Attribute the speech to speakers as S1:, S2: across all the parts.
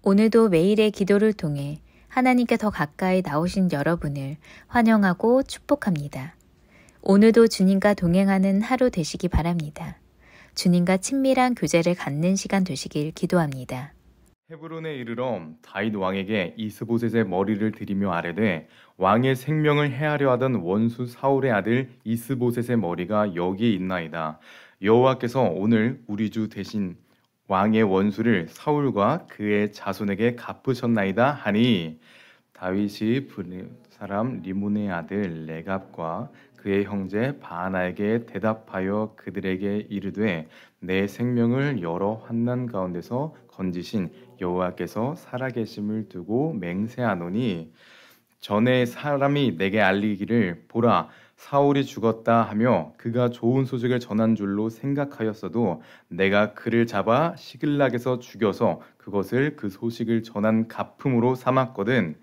S1: 오늘도 매일의 기도를 통해 하나님께 더 가까이 나오신 여러분을 환영하고 축복합니다. 오늘도 주님과 동행하는 하루 되시기 바랍니다. 주님과 친밀한 교제를 갖는 시간 되시길 기도합니다.
S2: 헤브론에 이르러 다윗 왕에게 이스보셋의 머리를 들이며 아뢰되 왕의 생명을 해하려 하던 원수 사울의 아들 이스보셋의 머리가 여기에 있나이다. 여호와께서 오늘 우리 주 대신 왕의 원수를 사울과 그의 자손에게 갚으셨나이다 하니 다윗이 사람 리몬의 아들 레갑과 그의 형제 바하나에게 대답하여 그들에게 이르되 내 생명을 여러 환난 가운데서 건지신 여호와께서 살아계심을 두고 맹세하노니 전에 사람이 내게 알리기를 보라 사울이 죽었다 하며 그가 좋은 소식을 전한 줄로 생각하였어도 내가 그를 잡아 시글락에서 죽여서 그것을 그 소식을 전한 갚음으로 삼았거든.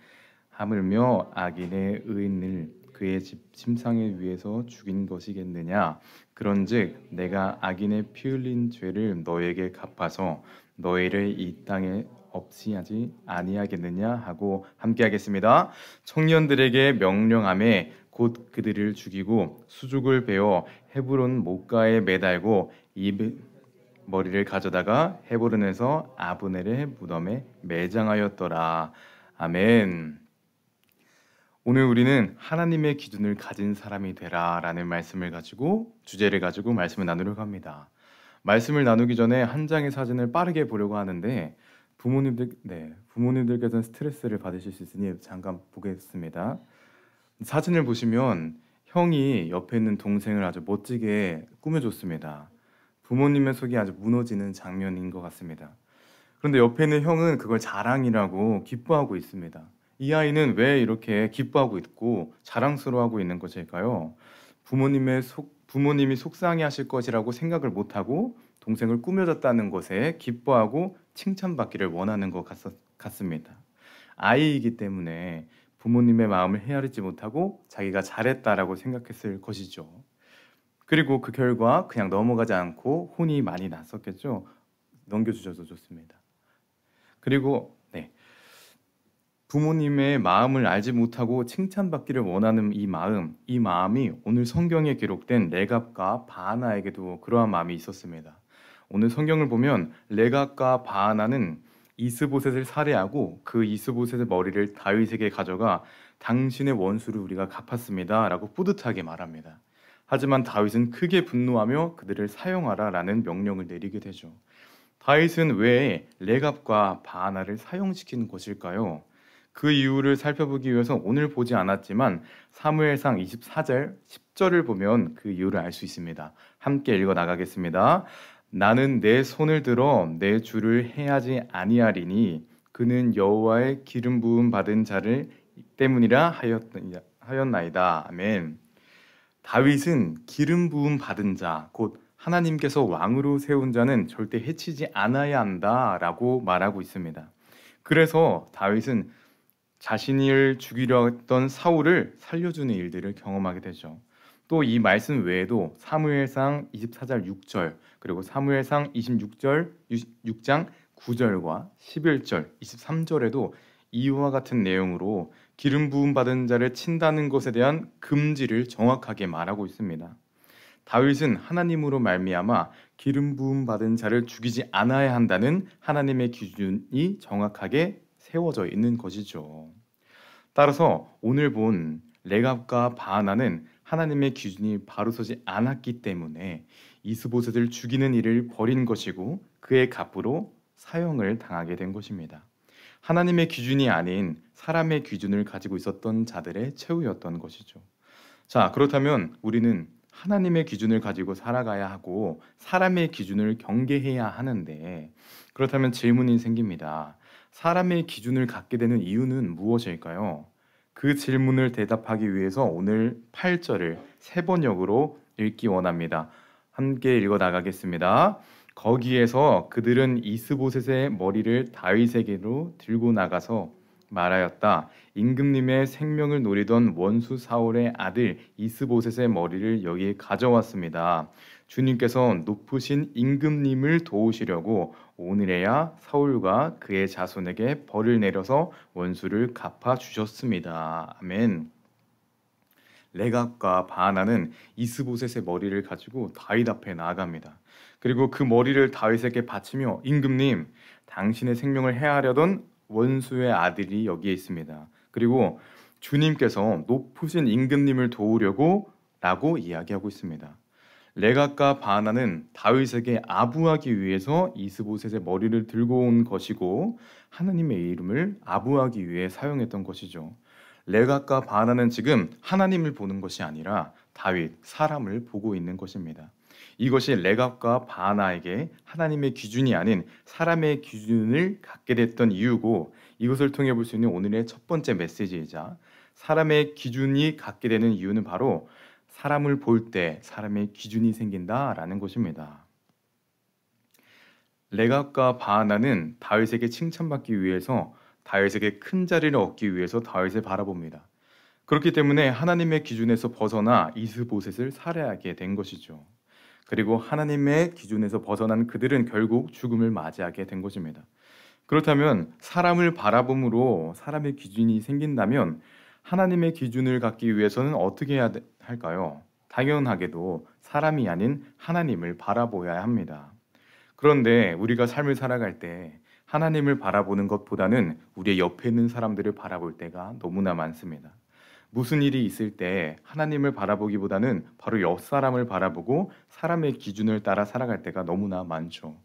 S2: 하물며 악인의 의인을 그의 집 침상에 위에서 죽인 것이겠느냐. 그런즉 내가 악인의 피 흘린 죄를 너에게 갚아서 너희를 이 땅에 없이 하지 아니하겠느냐 하고 함께하겠습니다. 청년들에게 명령하매 곧 그들을 죽이고 수족을 베어 헤브론 못가에 매달고 머리를 가져다가 헤브론에서 아브넬의 무덤에 매장하였더라. 아멘. 오늘 우리는 하나님의 기준을 가진 사람이 되라 라는 말씀을 가지고 주제를 가지고 말씀을 나누려고 합니다. 말씀을 나누기 전에 한 장의 사진을 빠르게 보려고 하는데 부모님들께서는 스트레스를 받으실 수 있으니 잠깐 보겠습니다. 사진을 보시면 형이 옆에 있는 동생을 아주 멋지게 꾸며줬습니다. 부모님의 속이 아주 무너지는 장면인 것 같습니다. 그런데 옆에 있는 형은 그걸 자랑이라고 기뻐하고 있습니다. 이 아이는 왜 이렇게 기뻐하고 있고 자랑스러워하고 있는 것일까요? 부모님이 속상해하실 것이라고 생각을 못하고 동생을 꾸며줬다는 것에 기뻐하고 칭찬받기를 원하는 것 같습니다. 아이이기 때문에 부모님의 마음을 헤아리지 못하고 자기가 잘했다라고 생각했을 것이죠. 그리고 그 결과 그냥 넘어가지 않고 혼이 많이 났었겠죠. 넘겨주셔도 좋습니다. 그리고 부모님의 마음을 알지 못하고 칭찬받기를 원하는 이 마음이 오늘 성경에 기록된 레갑과 바하나에게도 그러한 마음이 있었습니다. 오늘 성경을 보면 레갑과 바하나는 이스보셋을 살해하고 그 이스보셋의 머리를 다윗에게 가져가 당신의 원수를 우리가 갚았습니다 라고 뿌듯하게 말합니다. 하지만 다윗은 크게 분노하며 그들을 사형하라 라는 명령을 내리게 되죠. 다윗은 왜 레갑과 바하나를 사형시킨 것일까요? 그 이유를 살펴보기 위해서 오늘 보지 않았지만 사무엘상 24절 10절을 보면 그 이유를 알 수 있습니다. 함께 읽어 나가겠습니다. 나는 내 손을 들어 내 주를 해하지 아니하리니 그는 여호와의 기름 부음 받은 자를 때문이라 하였나이다. 아멘. 다윗은 기름 부음 받은 자, 곧 하나님께서 왕으로 세운 자는 절대 해치지 않아야 한다라고 말하고 있습니다. 그래서 다윗은 자신을 죽이려 했던 사울을 살려주는 일들을 경험하게 되죠. 또 이 말씀 외에도 사무엘상 24절 6절 그리고 사무엘상 6장 9절과 11절 23절에도 이와 같은 내용으로 기름 부음 받은 자를 친다는 것에 대한 금지를 정확하게 말하고 있습니다. 다윗은 하나님으로 말미암아 기름 부음 받은 자를 죽이지 않아야 한다는 하나님의 기준이 정확하게 세워져 있는 것이죠. 따라서 오늘 본 레갑과 바하나는 하나님의 기준이 바로 서지 않았기 때문에 이스보셋을 죽이는 일을 벌인 것이고 그의 값으로 사형을 당하게 된 것입니다. 하나님의 기준이 아닌 사람의 기준을 가지고 있었던 자들의 최후였던 것이죠. 자, 그렇다면 우리는 하나님의 기준을 가지고 살아가야 하고 사람의 기준을 경계해야 하는데 그렇다면 질문이 생깁니다. 사람의 기준을 갖게 되는 이유는 무엇일까요? 그 질문을 대답하기 위해서 오늘 8절을 세 번역으로 읽기 원합니다. 함께 읽어 나가겠습니다. 거기에서 그들은 이스보셋의 머리를 다윗에게로 들고 나가서 말하였다. 임금님의 생명을 노리던 원수 사울의 아들 이스보셋의 머리를 여기에 가져왔습니다. 주님께서 높으신 임금님을 도우시려고 오늘에야 사울과 그의 자손에게 벌을 내려서 원수를 갚아 주셨습니다. 아멘. 레갑과 바하나는 이스보셋의 머리를 가지고 다윗 앞에 나아갑니다. 그리고 그 머리를 다윗에게 바치며 임금님, 당신의 생명을 해하려던 원수의 아들이 여기에 있습니다. 그리고 주님께서 높으신 임금님을 도우려고 라고 이야기하고 있습니다. 레갑과 바하나는 다윗에게 아부하기 위해서 이스보셋의 머리를 들고 온 것이고 하나님의 이름을 아부하기 위해 사용했던 것이죠. 레갑과 바하나는 지금 하나님을 보는 것이 아니라 다윗, 사람을 보고 있는 것입니다. 이것이 레갑과 바하나에게 하나님의 기준이 아닌 사람의 기준을 갖게 됐던 이유고, 이것을 통해 볼 수 있는 오늘의 첫 번째 메시지이자 사람의 기준이 갖게 되는 이유는 바로 사람을 볼 때 사람의 기준이 생긴다라는 것입니다. 레갑과 바하나는 다윗에게 칭찬받기 위해서, 다윗에게 큰 자리를 얻기 위해서 다윗을 바라봅니다. 그렇기 때문에 하나님의 기준에서 벗어나 이스보셋을 살해하게 된 것이죠. 그리고 하나님의 기준에서 벗어난 그들은 결국 죽음을 맞이하게 된 것입니다. 그렇다면 사람을 바라봄으로 사람의 기준이 생긴다면 하나님의 기준을 갖기 위해서는 어떻게 해야 할까요? 당연하게도 사람이 아닌 하나님을 바라보아야 합니다. 그런데 우리가 삶을 살아갈 때 하나님을 바라보는 것보다는 우리의 옆에 있는 사람들을 바라볼 때가 너무나 많습니다. 무슨 일이 있을 때 하나님을 바라보기보다는 바로 옆 사람을 바라보고 사람의 기준을 따라 살아갈 때가 너무나 많죠.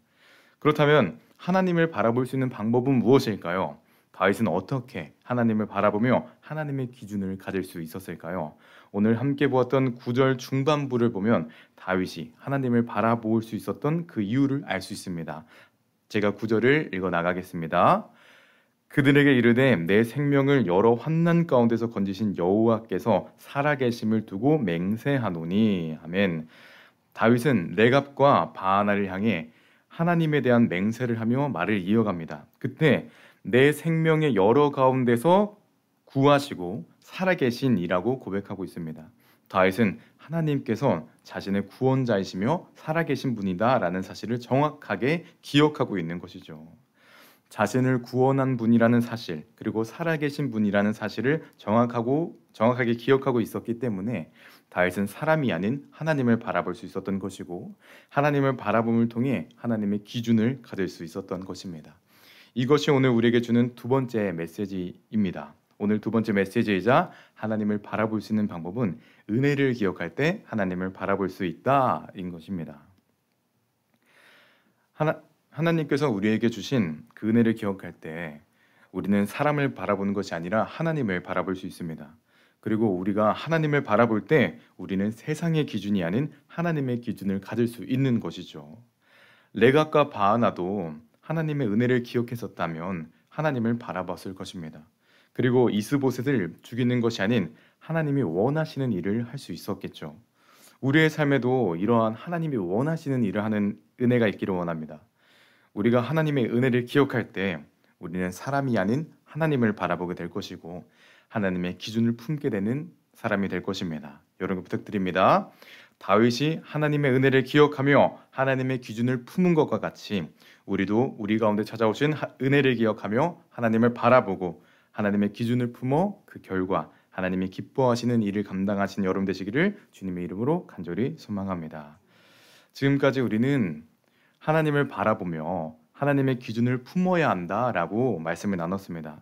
S2: 그렇다면 하나님을 바라볼 수 있는 방법은 무엇일까요? 다윗은 어떻게 하나님을 바라보며 하나님의 기준을 가질 수 있었을까요? 오늘 함께 보았던 9절 중반부를 보면 다윗이 하나님을 바라볼 수 있었던 그 이유를 알 수 있습니다. 제가 9절을 읽어 나가겠습니다. 그들에게 이르되 내 생명을 여러 환난 가운데서 건지신 여호와께서 살아계심을 두고 맹세하노니. 아멘. 다윗은 레갑과 바하나를 향해 하나님에 대한 맹세를 하며 말을 이어갑니다. 그때 내 생명의 여러 가운데서 구하시고 살아계신 이라고 고백하고 있습니다. 다윗은 하나님께서 자신의 구원자이시며 살아계신 분이다 라는 사실을 정확하게 기억하고 있는 것이죠. 자신을 구원한 분이라는 사실, 그리고 살아계신 분이라는 사실을 정확하게 기억하고 있었기 때문에 다윗은 사람이 아닌 하나님을 바라볼 수 있었던 것이고, 하나님을 바라봄을 통해 하나님의 기준을 가질 수 있었던 것입니다. 이것이 오늘 우리에게 주는 두 번째 메시지입니다. 오늘 두 번째 메시지이자 하나님을 바라볼 수 있는 방법은 은혜를 기억할 때 하나님을 바라볼 수 있다인 것입니다. 하나님께서 우리에게 주신 그 은혜를 기억할 때 우리는 사람을 바라보는 것이 아니라 하나님을 바라볼 수 있습니다. 그리고 우리가 하나님을 바라볼 때 우리는 세상의 기준이 아닌 하나님의 기준을 가질 수 있는 것이죠. 레갑과 바하나도 하나님의 은혜를 기억했었다면 하나님을 바라봤을 것입니다. 그리고 이스보셋을 죽이는 것이 아닌 하나님이 원하시는 일을 할 수 있었겠죠. 우리의 삶에도 이러한 하나님이 원하시는 일을 하는 은혜가 있기를 원합니다. 우리가 하나님의 은혜를 기억할 때 우리는 사람이 아닌 하나님을 바라보게 될 것이고 하나님의 기준을 품게 되는 사람이 될 것입니다. 여러분 부탁드립니다. 다윗이 하나님의 은혜를 기억하며 하나님의 기준을 품은 것과 같이 우리도 우리 가운데 찾아오신 은혜를 기억하며 하나님을 바라보고 하나님의 기준을 품어 그 결과 하나님이 기뻐하시는 일을 감당하신 여러분 되시기를 주님의 이름으로 간절히 소망합니다. 지금까지 우리는 하나님을 바라보며 하나님의 기준을 품어야 한다라고 말씀을 나눴습니다.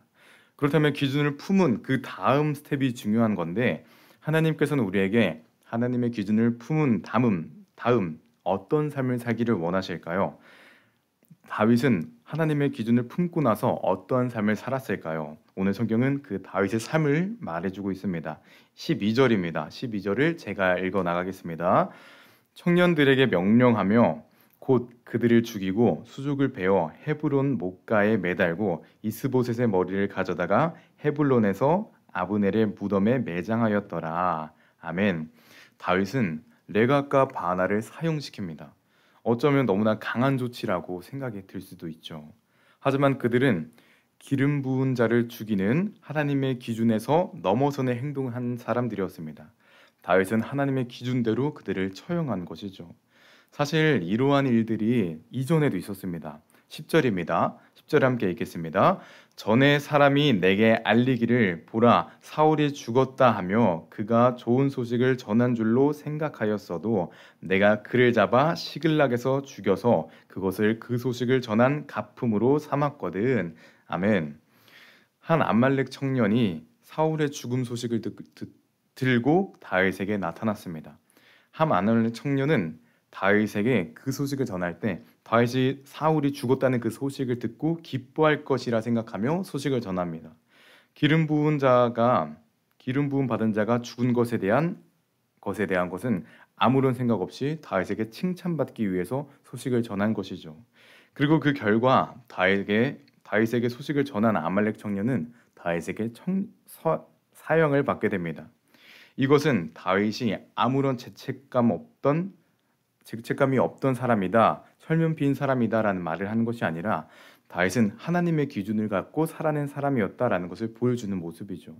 S2: 그렇다면 기준을 품은 그 다음 스텝이 중요한 건데, 하나님께서는 우리에게 하나님의 기준을 품은 다음 어떤 삶을 살기를 원하실까요? 다윗은 하나님의 기준을 품고 나서 어떠한 삶을 살았을까요? 오늘 성경은 그 다윗의 삶을 말해주고 있습니다. 12절입니다. 12절을 제가 읽어 나가겠습니다. 청년들에게 명령하며 곧 그들을 죽이고 수족을 베어 헤브론 목가에 매달고 이스보셋의 머리를 가져다가 헤블론에서 아브넬의 무덤에 매장하였더라. 아멘. 다윗은 레갑과 바하나를 사형시킵니다. 어쩌면 너무나 강한 조치라고 생각이 들 수도 있죠. 하지만 그들은 기름 부은 자를 죽이는 하나님의 기준에서 넘어서는 행동한 사람들이었습니다. 다윗은 하나님의 기준대로 그들을 처형한 것이죠. 사실 이러한 일들이 이전에도 있었습니다. 10절입니다. 10절에 함께 읽겠습니다. 전에 사람이 내게 알리기를 보라 사울이 죽었다 하며 그가 좋은 소식을 전한 줄로 생각하였어도 내가 그를 잡아 시글락에서 죽여서 그것을 그 소식을 전한 가품으로 삼았거든. 아멘. 한 암말렉 청년이 사울의 죽음 소식을 들고 다윗에게 나타났습니다. 한 암말렉 청년은 다윗에게 그 소식을 전할 때 다윗이 사울이 죽었다는 그 소식을 듣고 기뻐할 것이라 생각하며 소식을 전합니다. 기름 부은 받은 자가 죽은 것에 대한 것은 아무런 생각 없이 다윗에게 칭찬받기 위해서 소식을 전한 것이죠. 그리고 그 결과 다윗에게 소식을 전한 아말렉 청년은 다윗에게 사형을 받게 됩니다. 이것은 다윗이 아무런 죄책감이 없던 사람이다, 철면피인 사람이다라는 말을 하는 것이 아니라 다윗은 하나님의 기준을 갖고 살아낸 사람이었다라는 것을 보여주는 모습이죠.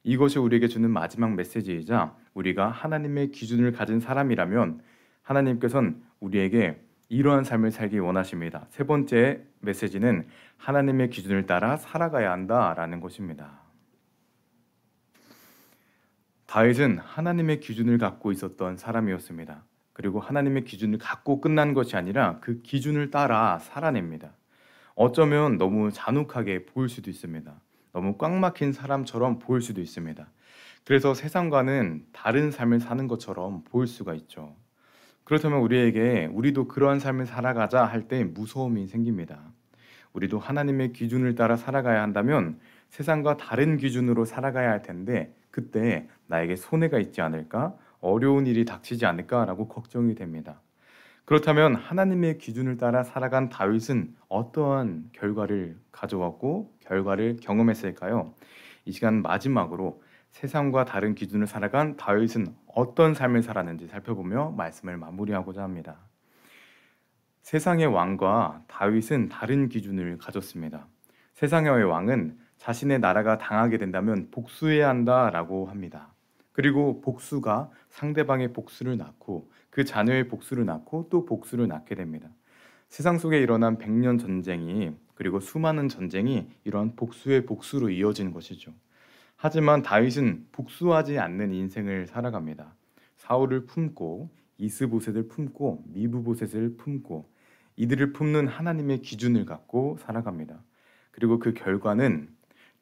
S2: 이것이 우리에게 주는 마지막 메시지이자 우리가 하나님의 기준을 가진 사람이라면 하나님께서는 우리에게 이러한 삶을 살기 원하십니다. 세 번째 메시지는 하나님의 기준을 따라 살아가야 한다라는 것입니다. 다윗은 하나님의 기준을 갖고 있었던 사람이었습니다. 그리고 하나님의 기준을 갖고 끝난 것이 아니라 그 기준을 따라 살아냅니다. 어쩌면 너무 잔혹하게 보일 수도 있습니다. 너무 꽉 막힌 사람처럼 보일 수도 있습니다. 그래서 세상과는 다른 삶을 사는 것처럼 보일 수가 있죠. 그렇다면 우리도 그러한 삶을 살아가자 할 때 무서움이 생깁니다. 우리도 하나님의 기준을 따라 살아가야 한다면 세상과 다른 기준으로 살아가야 할 텐데 그때 나에게 손해가 있지 않을까? 어려운 일이 닥치지 않을까라고 걱정이 됩니다. 그렇다면 하나님의 기준을 따라 살아간 다윗은 어떠한 결과를 가져왔고 결과를 경험했을까요? 이 시간 마지막으로 세상과 다른 기준을 살아간 다윗은 어떤 삶을 살았는지 살펴보며 말씀을 마무리하고자 합니다. 세상의 왕과 다윗은 다른 기준을 가졌습니다. 세상의 왕은 자신의 나라가 당하게 된다면 복수해야 한다라고 합니다. 그리고 복수가 상대방의 복수를 낳고 그 자녀의 복수를 낳고 또 복수를 낳게 됩니다. 세상 속에 일어난 100년 전쟁이 그리고 수많은 전쟁이 이러한 복수의 복수로 이어지는 것이죠. 하지만 다윗은 복수하지 않는 인생을 살아갑니다. 사울을 품고 이스보셋을 품고 미브보셋을 품고 이들을 품는 하나님의 기준을 갖고 살아갑니다. 그리고 그 결과는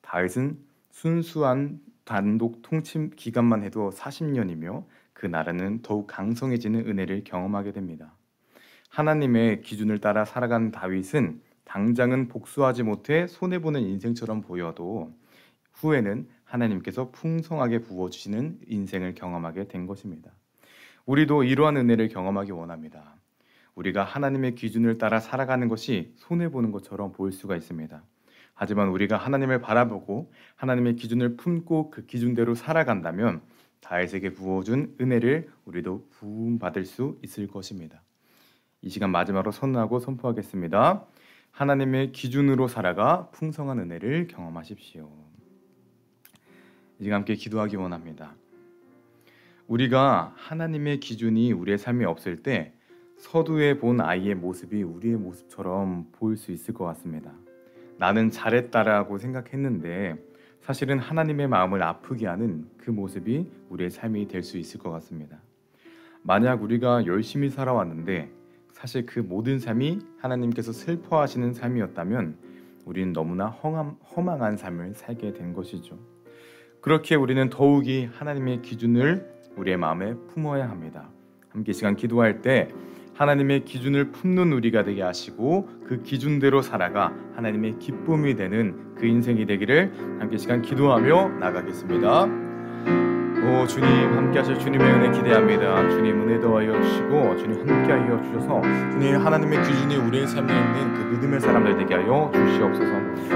S2: 다윗은 순수한 단독 통치 기간만 해도 40년이며 그 나라는 더욱 강성해지는 은혜를 경험하게 됩니다. 하나님의 기준을 따라 살아간 다윗은 당장은 복수하지 못해 손해보는 인생처럼 보여도 후에는 하나님께서 풍성하게 부어주시는 인생을 경험하게 된 것입니다. 우리도 이러한 은혜를 경험하기 원합니다. 우리가 하나님의 기준을 따라 살아가는 것이 손해보는 것처럼 보일 수가 있습니다. 하지만 우리가 하나님을 바라보고 하나님의 기준을 품고 그 기준대로 살아간다면 다윗에게 부어준 은혜를 우리도 부음받을 수 있을 것입니다. 이 시간 마지막으로 선언하고 선포하겠습니다. 하나님의 기준으로 살아가 풍성한 은혜를 경험하십시오. 이 시간 함께 기도하기 원합니다. 우리가 하나님의 기준이 우리의 삶에 없을 때 서두에 본 아이의 모습이 우리의 모습처럼 보일 수 있을 것 같습니다. 나는 잘했다라고 생각했는데 사실은 하나님의 마음을 아프게 하는 그 모습이 우리의 삶이 될 수 있을 것 같습니다. 만약 우리가 열심히 살아왔는데 사실 그 모든 삶이 하나님께서 슬퍼하시는 삶이었다면 우리는 너무나 허망한 삶을 살게 된 것이죠. 그렇게 우리는 더욱이 하나님의 기준을 우리의 마음에 품어야 합니다. 함께 시간 기도할 때 하나님의 기준을 품는 우리가 되게 하시고 그 기준대로 살아가 하나님의 기쁨이 되는 그 인생이 되기를 함께 시간 기도하며 나가겠습니다. 오 주님 함께 하실 주님의 은혜 기대합니다. 주님 은혜 더하여 주시고 주님 함께 하여 주셔서 주님 하나님의 기준이 우리의 삶에 있는 그 믿음의 사람들 되게 하여 주시옵소서.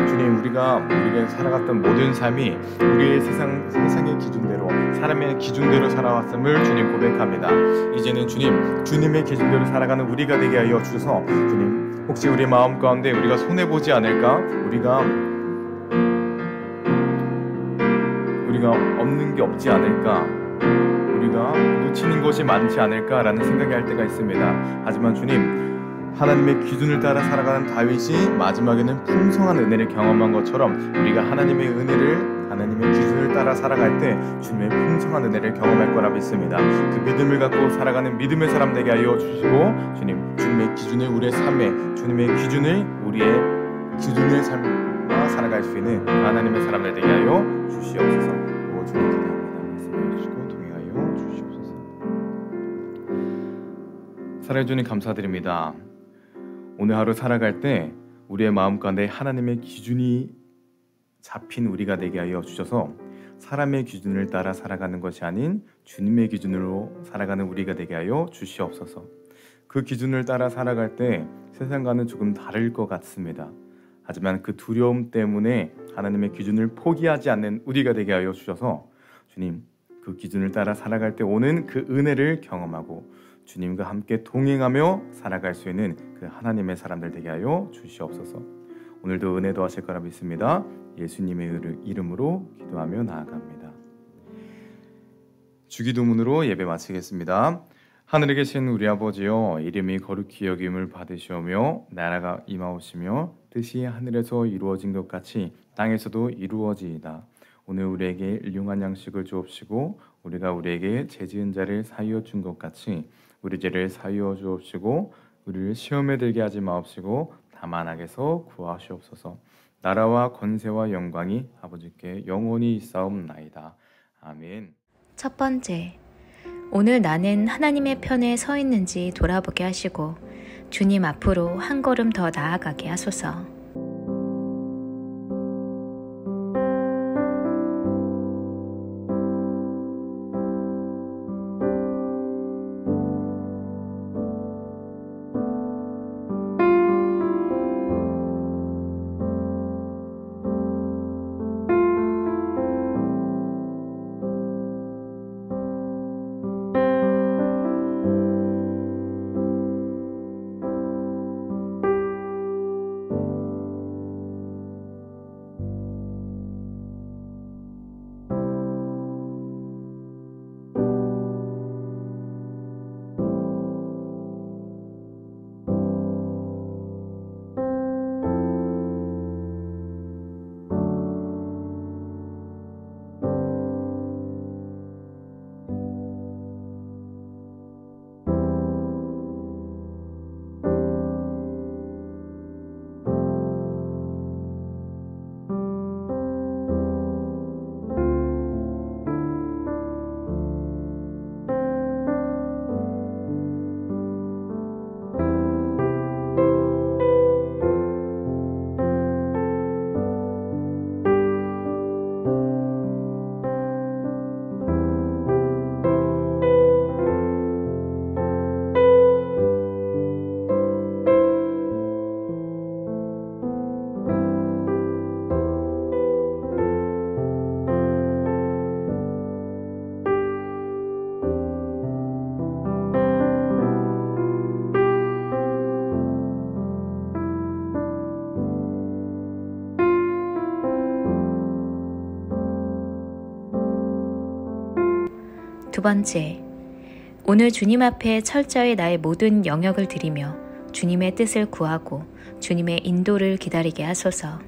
S2: 주님 우리가 살아갔던 모든 삶이 우리의 세상의 기준대로 사람의 기준대로 살아왔음을 주님 고백합니다. 이제는 주님의 기준대로 살아가는 우리가 되게 하여 주셔서 주님 혹시 우리 마음 가운데 우리가 손해보지 않을까? 우리가 없는 게 없지 않을까? 우리가 놓치는 것이 많지 않을까라는 생각이 할 때가 있습니다. 하지만 주님, 하나님의 기준을 따라 살아가는 다윗이 마지막에는 풍성한 은혜를 경험한 것처럼 우리가 하나님의 기준을 따라 살아갈 때 주님의 풍성한 은혜를 경험할 거라 믿습니다. 그 믿음을 갖고 살아가는 믿음의 사람 되게 하여 주시고, 주님의 기준을 우리의 삶에, 주님의 기준을 우리의 기준의 삶과 살아갈 수 있는 하나님의 사람들 되게 하여 주시옵소서. 주님 기도합니다. 말씀해 주시고 동행하여 주시옵소서. 사랑해 주님 감사드립니다. 오늘 하루 살아갈 때 우리의 마음 가운데 하나님의 기준이 잡힌 우리가 되게 하여 주셔서 사람의 기준을 따라 살아가는 것이 아닌 주님의 기준으로 살아가는 우리가 되게 하여 주시옵소서. 그 기준을 따라 살아갈 때 세상과는 조금 다를 것 같습니다. 하지만 그 두려움 때문에 하나님의 기준을 포기하지 않는 우리가 되게 하여 주셔서 주님, 그 기준을 따라 살아갈 때 오는 그 은혜를 경험하고 주님과 함께 동행하며 살아갈 수 있는 그 하나님의 사람들 되게 하여 주시옵소서. 오늘도 은혜 더하실 거라 믿습니다. 예수님의 이름으로 기도하며 나아갑니다. 주기도문으로 예배 마치겠습니다. 하늘에 계신 우리 아버지여, 이름이 거룩히 여김을 받으시오며 나라가 임하오시며 뜻이 하늘에서 이루어진 것 같이 땅에서도 이루어지이다. 오늘 우리에게 일용할 양식을 주옵시고 우리가 우리에게 죄지은 자를 사하여 준 것 같이 우리 죄를 사하여 주옵시고 우리를 시험에 들게 하지 마옵시고 다만 악에서 구하시옵소서. 나라와 권세와 영광이 아버지께 영원히 있사옵나이다. 아멘.
S1: 첫 번째, 오늘 나는 하나님의 편에 서 있는지 돌아보게 하시고 주님 앞으로 한 걸음 더 나아가게 하소서. 두 번째, 오늘 주님 앞에 철저히 나의 모든 영역을 드리며 주님의 뜻을 구하고 주님의 인도를 기다리게 하소서.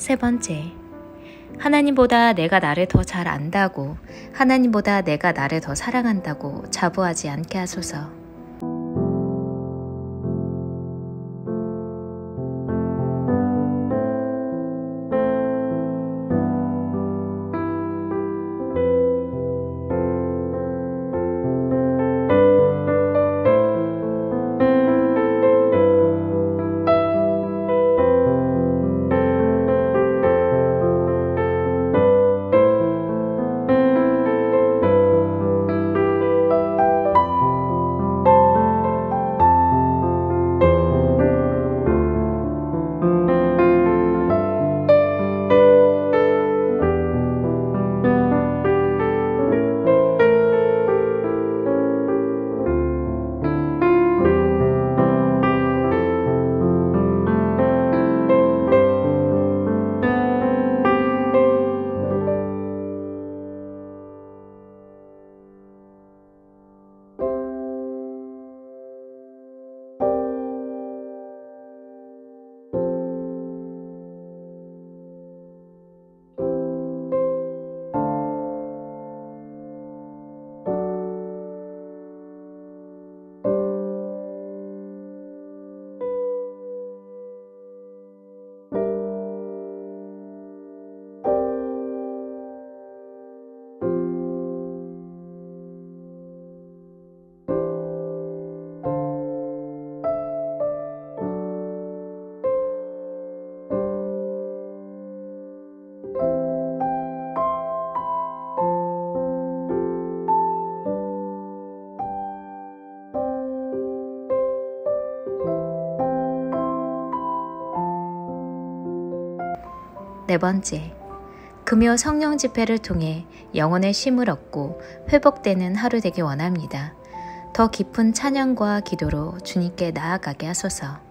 S1: 세 번째, 하나님보다 내가 나를 더 잘 안다고, 하나님보다 내가 나를 더 사랑한다고 자부하지 않게 하소서. 네 번째, 금요 성령 집회를 통해 영혼의 쉼을 얻고 회복되는 하루 되길 원합니다. 더 깊은 찬양과 기도로 주님께 나아가게 하소서.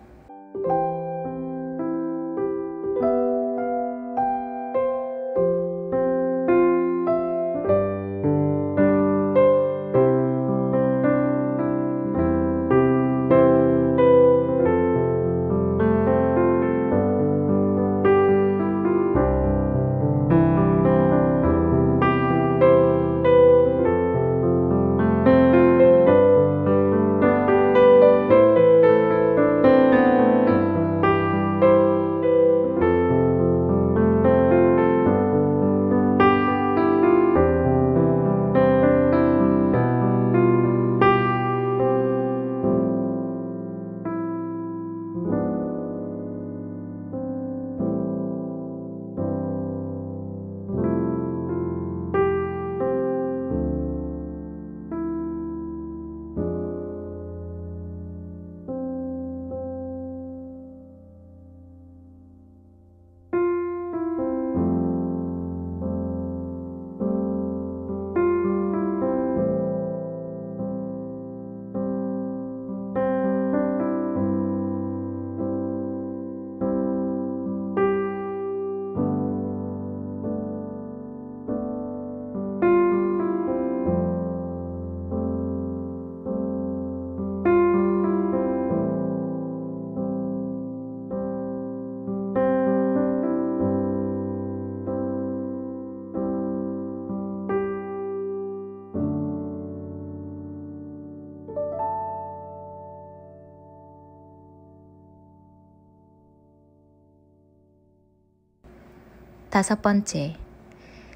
S1: 다섯 번째,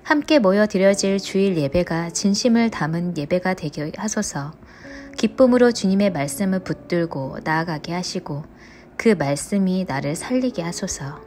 S1: 함께 모여 드려질 주일 예배가 진심을 담은 예배가 되게 하소서. 기쁨으로 주님의 말씀을 붙들고 나아가게 하시고 그 말씀이 나를 살리게 하소서.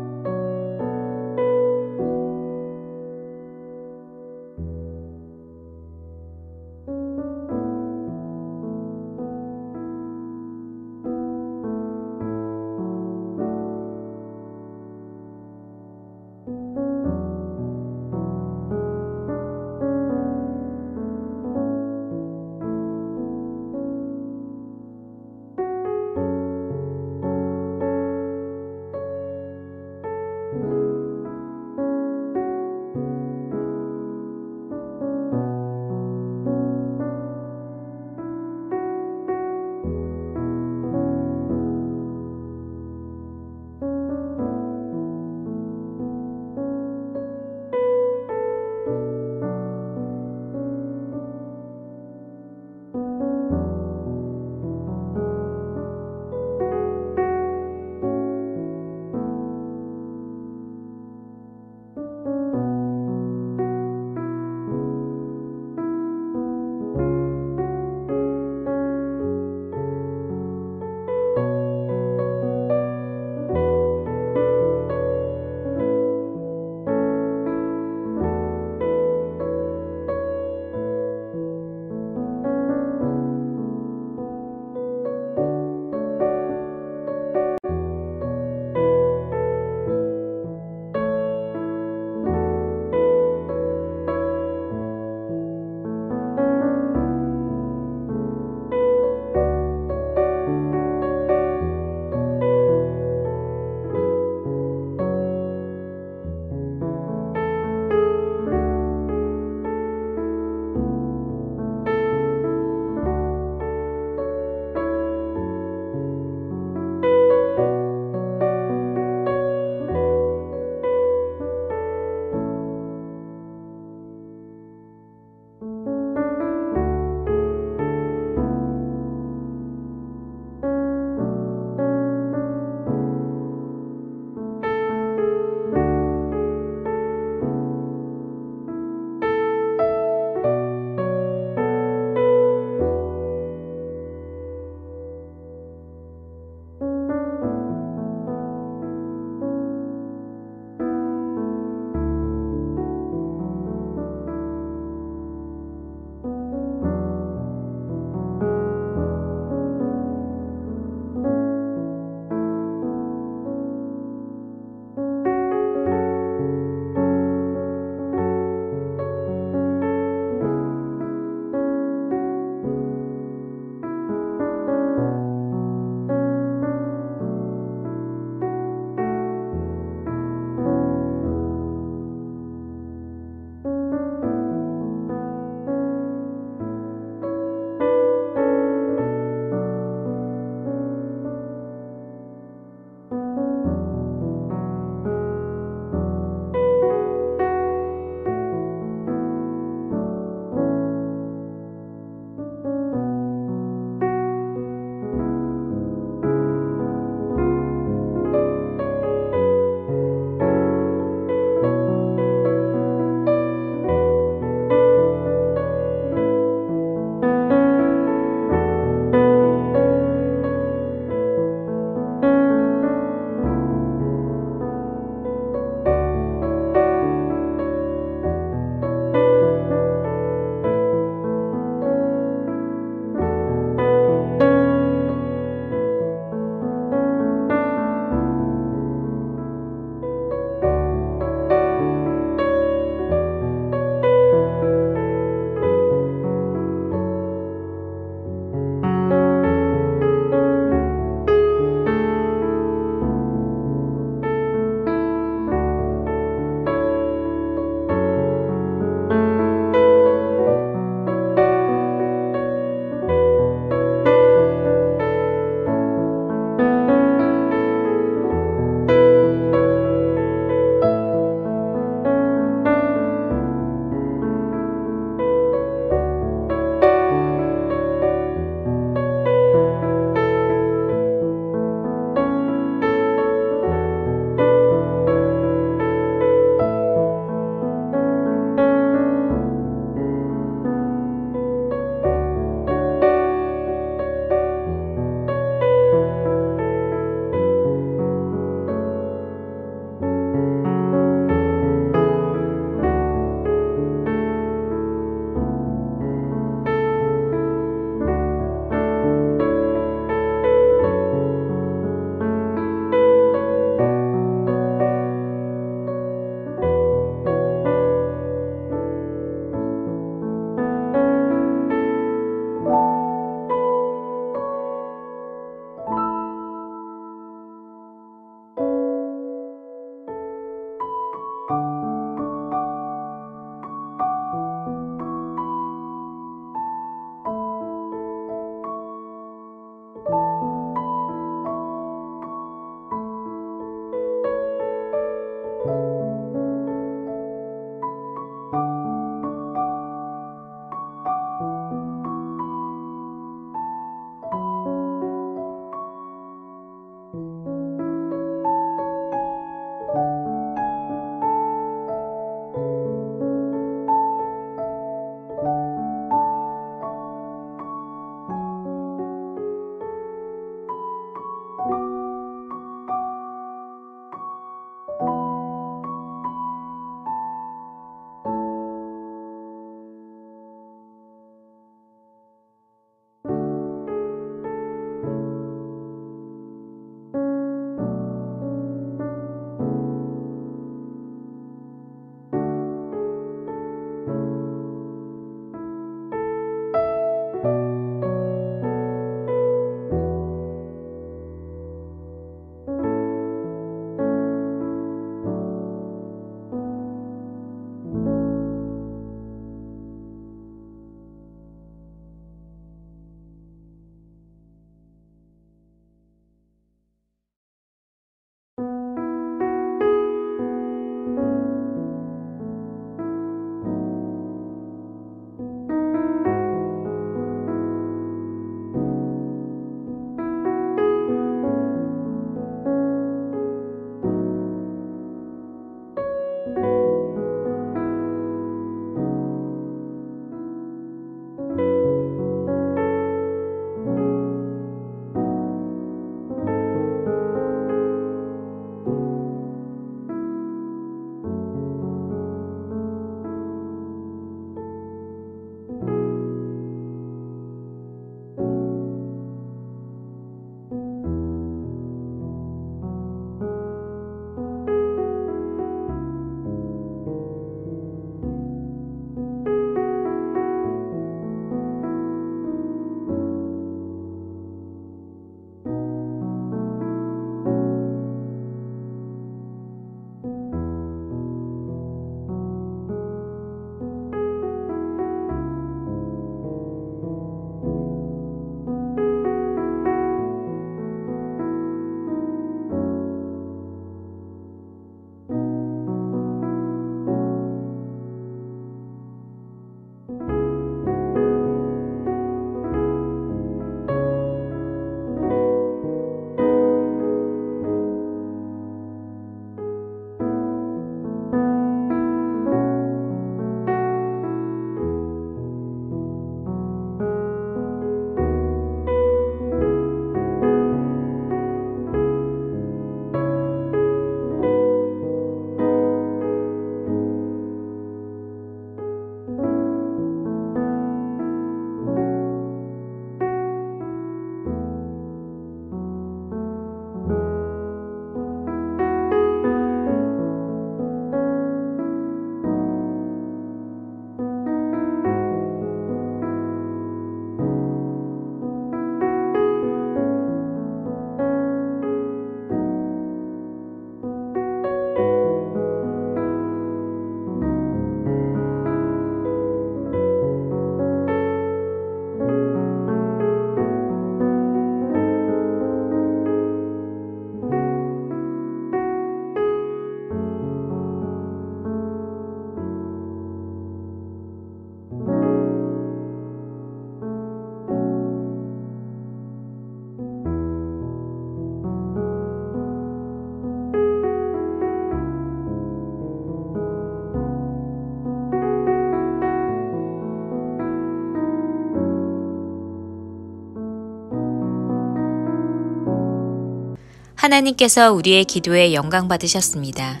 S1: 하나님께서 우리의 기도에 영광 받으셨습니다.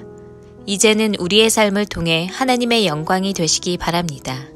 S1: 이제는 우리의 삶을 통해 하나님의 영광이 되시기 바랍니다.